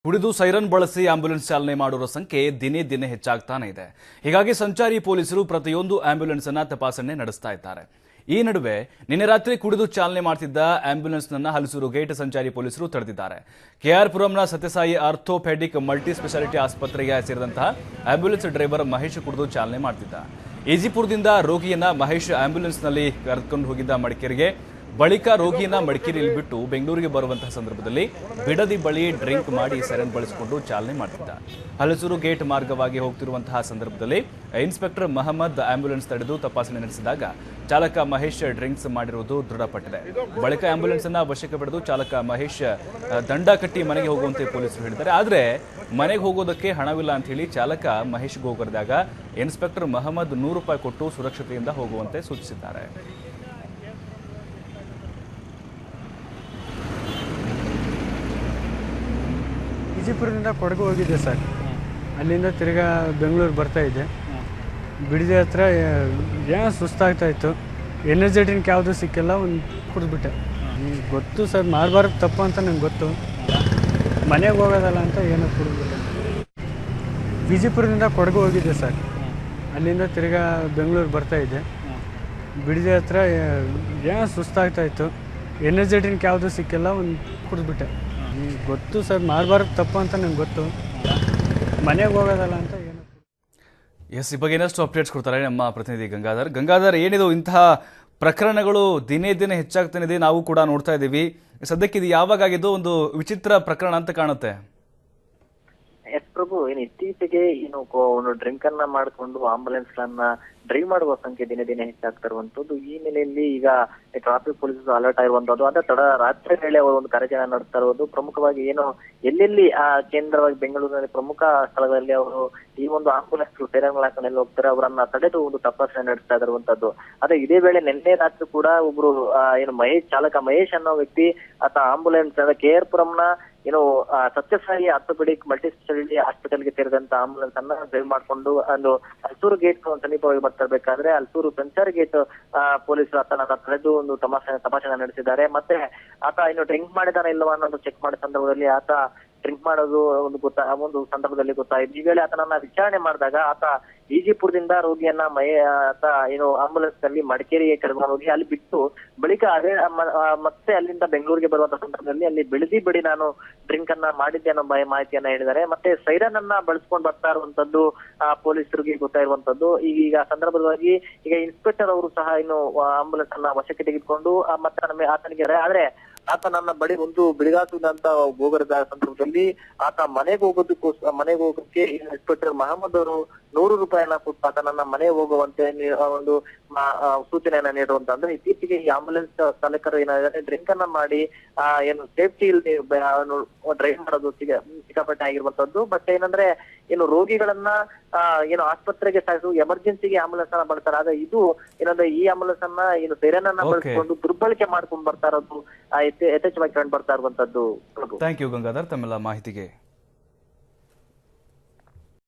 ಕುಡಿದು ಸೈರನ್ ಬಳಸಿ ಆಂಬ್ಯುಲೆನ್ಸ್ ಚಾಲನೆ ಮಾಡುವ ಸಂಖ್ಯೆ ದಿನೇ ದಿನೇ ಹೆಚ್ಚಾಗ್ತಾನೆ ಇದೆ. ಹೀಗಾಗಿ ಸಂಚಾರಿ ಪೊಲೀಸರು ಪ್ರತಿಯೊಂದು ಆಂಬ್ಯುಲೆನ್ಸ್ ಅನ್ನು ತಪಾಸಣೆ ನಡೆಸ್ತಾ ಇದ್ದಾರೆ. ಈ ನಡುವೆ ನಿನ್ನೆ ರಾತ್ರಿ ಕುಡಿದು ಚಾಲನೆ ಮಾಡುತ್ತಿದ್ದ ಆಂಬ್ಯುಲೆನ್ಸ್ ಅನ್ನು ಹಲಸೂರು ಗೇಟ್ ಸಂಚಾರಿ ಪೊಲೀಸರು ತಡೆದಿದ್ದಾರೆ. ಕೆಆರ್ ಪುರಂನ ಸತ್ಯಸಾಯಿ ಆರ್ಥೋಪೆಡಿಕ್ ಮಲ್ಟಿ ಸ್ಪೆಷಾಲಿಟಿ ಆಸ್ಪತ್ರೆಗೆ ಸೇರಿದಂತಹ ಆಂಬ್ಯುಲೆನ್ಸ್ ಡ್ರೈವರ್ ಮಹೇಶ್ ಕುಡಿದು ಚಾಲನೆ ಮಾಡುತ್ತಿದ್ದ. ಈಜಿಪುರದಿಂದ ರೋಗಿಯನ್ನ ಮಹೇಶ್ ಆಂಬ್ಯುಲೆನ್ಸ್ನಲ್ಲಿ ಕರೆದುಕೊಂಡು ಹೋಗಿದ್ದ ಮಡಿಕೇರಿಗೆ. ಬಳಿಕ ರೋಗಿಯನ್ನ ಮಡಿಕೇರಿಯಲ್ಲಿ ಬಿಟ್ಟು ಬೆಂಗಳೂರಿಗೆ ಬರುವಂತಹ ಸಂದರ್ಭದಲ್ಲಿ ಬಿಡದಿ ಬಳಿ ಡ್ರಿಂಕ್ ಮಾಡಿ ಸೈರನ್ ಬಳಸಿಕೊಂಡು ಚಾಲನೆ ಮಾಡುತ್ತಿದ್ದ. ಹಲಸೂರು ಗೇಟ್ ಮಾರ್ಗವಾಗಿ ಹೋಗ್ತಿರುವಂತಹ ಸಂದರ್ಭದಲ್ಲಿ ಇನ್ಸ್ಪೆಕ್ಟರ್ ಮಹಮ್ಮದ್ ಆಂಬ್ಯುಲೆನ್ಸ್ ತಡೆದು ತಪಾಸಣೆ ನಡೆಸಿದಾಗ ಚಾಲಕ ಮಹೇಶ್ ಡ್ರಿಂಕ್ಸ್ ಮಾಡಿರುವುದು ದೃಢಪಟ್ಟಿದೆ. ಬಳಿಕ ಆಂಬ್ಯುಲೆನ್ಸ್ ಅನ್ನ ವಶಕ್ಕೆ ಪಡೆದು ಚಾಲಕ ಮಹೇಶ್ ದಂಡ ಕಟ್ಟಿ ಮನೆಗೆ ಹೋಗುವಂತೆ ಪೊಲೀಸರು ಹೇಳಿದ್ದಾರೆ. ಆದರೆ ಮನೆಗೆ ಹೋಗೋದಕ್ಕೆ ಹಣವಿಲ್ಲ ಅಂತ ಹೇಳಿ ಚಾಲಕ ಮಹೇಶ್ ಹೋಗರಿದಾಗ ಇನ್ಸ್ಪೆಕ್ಟರ್ ಮಹಮ್ಮದ್ ₹100 ಕೊಟ್ಟು ಸುರಕ್ಷತೆಯಿಂದ ಹೋಗುವಂತೆ ಸೂಚಿಸಿದ್ದಾರೆ. ಈಜಿಪುರದಿಂದ ಕೊಡಗು ಹೋಗಿದ್ದೆ ಸರ್. ಅಲ್ಲಿಂದ ತಿರ್ಗಾ ಬೆಂಗಳೂರು ಬರ್ತಾ ಇದ್ದೆ. ಬಿಡದಿ ಹತ್ರ ಏನೋ ಸುಸ್ತಾಗ್ತಾ ಇತ್ತು. ಎನರ್ಜಿ ಡ್ರಿಂಕ್ ಯಾವುದೂ ಸಿಕ್ಕಿಲ್ಲ, ಒಂದು ಕುಡಿದ್ಬಿಟ್ಟೆ. ಗೊತ್ತು ಸರ್, ಮಾಡಬಾರ್ದು ತಪ್ಪು ಅಂತ ನಂಗೆ ಗೊತ್ತು. ಮನೆಗೆ ಹೋಗೋದಲ್ಲ ಅಂತ ಏನೋ ಕುಡಿದ್ಬಿಟ್ಟೆ. ಈಜಿಪುರದಿಂದ ಕೊಡಗು ಹೋಗಿದ್ದೆ ಸರ್. ಅಲ್ಲಿಂದ ತಿರ್ಗಾ ಬೆಂಗಳೂರು ಬರ್ತಾ ಇದ್ದೆ. ಬಿಡದಿ ಹತ್ರ ಏನೋ ಸುಸ್ತಾಗ್ತಾ ಇತ್ತು. ಎನರ್ಜಿ ಡ್ರಿಂಕ್ ಯಾವುದೂ ಸಿಕ್ಕಿಲ್ಲ, ಒಂದು ಕುಡಿದ್ಬಿಟ್ಟೆ. ಗೊತ್ತು ಸರ್, ಮಾಡಬಾರ್ದು ತಪ್ಪು ಅಂತ ನಂಗೆ ಗೊತ್ತು. ಮನೆಗೆ ಹೋಗೋದಲ್ಲ ಅಂತ ಏನು. ಎಸ್, ಈ ಬಗ್ಗೆ ಏನಷ್ಟು ಅಪ್ಡೇಟ್ಸ್ ಕೊಡ್ತಾರೆ ನಮ್ಮ ಪ್ರತಿನಿಧಿ ಗಂಗಾಧರ್. ಏನಿದು ಇಂತಹ ಪ್ರಕರಣಗಳು ದಿನೇ ದಿನೇ ಹೆಚ್ಚಾಗ್ತಾನೆ ಇದೆ, ನಾವು ಕೂಡ ನೋಡ್ತಾ ಇದ್ದೀವಿ. ಸದ್ಯಕ್ಕೆ ಇದು ಯಾವಾಗ ಆಗಿದ್ದು ಒಂದು ವಿಚಿತ್ರ ಪ್ರಕರಣ ಅಂತ ಕಾಣುತ್ತೆ. ಎಸ್ ಪ್ರಭು, ಇತ್ತೀಚೆಗೆ ಒಂದು ಡ್ರಿಂಕ್ ಅನ್ನ ಮಾಡಿಕೊಂಡು ಆಂಬುಲೆನ್ಸ್ ಗಳನ್ನ ಡ್ರೈವ್ ಮಾಡುವ ಸಂಖ್ಯೆ ದಿನೇ ದಿನೇ ಹೆಚ್ಚಾಗ್ತಾ ಇರುವಂತದ್ದು. ಈ ನೆಲೆಯಲ್ಲಿ ಈಗ ಟ್ರಾಫಿಕ್ ಪೊಲೀಸರು ಅಲರ್ಟ್ ಆಗಿರುವಂತದ್ದು. ಅದೇ ತಡ ರಾತ್ರಿ ವೇಳೆ ಅವರು ಒಂದು ಕಾರ್ಯಾಚರಣೆ ನಡೆಸ್ತಾ ಇರೋದು. ಪ್ರಮುಖವಾಗಿ ಎಲ್ಲೆಲ್ಲಿ ಕೇಂದ್ರವಾಗಿ ಬೆಂಗಳೂರಿನಲ್ಲಿ ಪ್ರಮುಖ ಸ್ಥಳಗಳಲ್ಲಿ ಅವರು ಈ ಒಂದು ಆಂಬುಲೆನ್ಸ್ ಸೈರನ್ಗಳ ಹಾಕೊಂಡು ಹೋಗ್ತಾರೆ, ಅವರನ್ನ ತಡೆದು ಒಂದು ತಪಾಸಣೆ ನಡೆಸ್ತಾ ಇರುವಂತದ್ದು. ಅದೇ ಇದೇ ವೇಳೆ ನಿನ್ನೆ ರಾತ್ರಿ ಕೂಡ ಒಬ್ರು ಚಾಲಕ ಮಹೇಶ್ ಅನ್ನೋ ವ್ಯಕ್ತಿ ಆತ ಆಂಬುಲೆನ್ಸ್ ಕೆಆರ್ ಪುರಂನ ಸತ್ಯಸಾಯಿ ಆರ್ಥೋಪೆಡಿಕ್ ಮಲ್ಟಿ ಸ್ಪೆಷಾಲಿಟಿ ಹಾಸ್ಪಿಟಲ್ಗೆ ಸೇರಿದಂತ ಆಂಬುಲೆನ್ಸ್ ಅನ್ನ ಡ್ರೈವ್ ಮಾಡ್ಕೊಂಡು ಒಂದು ಹಲಸೂರು ಗೇಟ್ ಸಮೀಪವಾಗಿ ಬರ್ತಾ ಇರ್ಬೇಕಾದ್ರೆ ಹಲಸೂರು ಸಂಚಾರಿ ಗೇಟ್ ಪೊಲೀಸರು ಆತನ ತಡೆದು ಒಂದು ತಪಾಸಣೆ ನಡೆಸಿದ್ದಾರೆ. ಮತ್ತೆ ಆತ ಡ್ರಿಂಕ್ ಮಾಡಿದಾನ ಇಲ್ಲವಾ ಅನ್ನೋದು ಚೆಕ್ ಮಾಡಿದ ಸಂದರ್ಭದಲ್ಲಿ ಆತ ಡ್ರಿಂಕ್ ಮಾಡೋದು ಒಂದು ಸಂದರ್ಭದಲ್ಲಿ ಗೊತ್ತಾಯ್ತು. ಈ ವೇಳೆ ಆತನನ್ನ ವಿಚಾರಣೆ ಮಾಡಿದಾಗ ಆತ ಈಜಿಪುರದಿಂದ ರೋಗಿಯನ್ನ ಆತ ಆಂಬುಲೆನ್ಸ್ ನಲ್ಲಿ ಮಡಿಕೇರಿಗೆ ಕರೆದುಕೊಂಡು ಹೋಗಿ ಅಲ್ಲಿ ಬಿಟ್ಟು ಬಳಿಕ ಅದೇ ಮತ್ತೆ ಅಲ್ಲಿಂದ ಬೆಂಗಳೂರಿಗೆ ಬರುವಂತ ಸಂದರ್ಭದಲ್ಲಿ ಅಲ್ಲಿ ಬಿಡದಿ ಬಳಿ ನಾನು ಡ್ರಿಂಕ್ ಅನ್ನ ಮಾಡಿದ್ದೆ ಅನ್ನೋ ಮಾಹಿತಿಯನ್ನ ಹೇಳಿದ್ದಾರೆ. ಮತ್ತೆ ಸೈರನ್ ಅನ್ನ ಬಳಸ್ಕೊಂಡು ಬರ್ತಾ ಇರುವಂತದ್ದು ಪೊಲೀಸರಿಗೆ ಗೊತ್ತಾಗಿರುವಂತದ್ದು. ಈಗ ಸಂದರ್ಭವಾಗಿ ಈಗ ಇನ್ಸ್ಪೆಕ್ಟರ್ ಅವರು ಸಹ ಆಂಬುಲೆನ್ಸ್ ಅನ್ನ ವಶಕ್ಕೆ ತೆಗೆದುಕೊಂಡು ಮತ್ತೆ ಆತನಿಗೆ ಆದ್ರೆ ಆತ ನನ್ನ ಬಳಿ ಒಂದು ಬಿಳಿಗಾಸುದಂತ ಹೋಗದ ಸಂದರ್ಭದಲ್ಲಿ ಆತ ಮನೆಗೆ ಹೋಗೋದಕ್ಕೆ ಇನ್ಸ್ಪೆಕ್ಟರ್ ಮಹಮ್ಮದ್ ಅವರು ₹100 ಕೊಟ್ಟು ಆತ ನನ್ನ ಮನೆಗೆ ಹೋಗುವಂತೆ ಒಂದು ಸೂಚನೆಯನ್ನ ನೀಡುವಂತ. ಅಂದ್ರೆ ಇತ್ತೀಚೆಗೆ ಈ ಆಂಬುಲೆನ್ಸ್ ಚಾಲಕರು ಏನಾದ್ರೆ ಡ್ರಿಂಕ್ ಅನ್ನ ಮಾಡಿ ಸೇಫ್ಟಿ ಇಲ್ಲದೆ ಡ್ರೈವ್ ಮಾಡೋದು ಸಿಕ್ಕಾಪಟ್ಟೆ ಆಗಿರುವಂತದ್ದು. ಬಟ್ ಏನಂದ್ರೆ ರೋಗಿಗಳನ್ನ ಆಸ್ಪತ್ರೆಗೆ ಸಾಗಿಸುವ ಎಮರ್ಜೆನ್ಸಿಗೆ ಆಂಬುಲೆನ್ಸ್ ಅನ್ನ ಬಳಸ್ತಾರೆ. ಆದ್ರೆ ಇದು ಈ ಆಂಬುಲೆನ್ಸ್ ಅನ್ನ ಸೈರನ್ ಅನ್ನ ಬಳಸಿಕೊಂಡು ದುರ್ಬಳಕೆ ಮಾಡ್ಕೊಂಡು ಬರ್ತಾ ಇರೋದು ಯಥೇಚ್ಛವಾಗಿ ಕಂಡು ಬರ್ತಾ ಇರುವಂತದ್ದು. ಥ್ಯಾಂಕ್ ಯು ಗಂಗಾಧರ್ ತಮ್ಮೆಲ್ಲ ಮಾಹಿತಿಗೆ.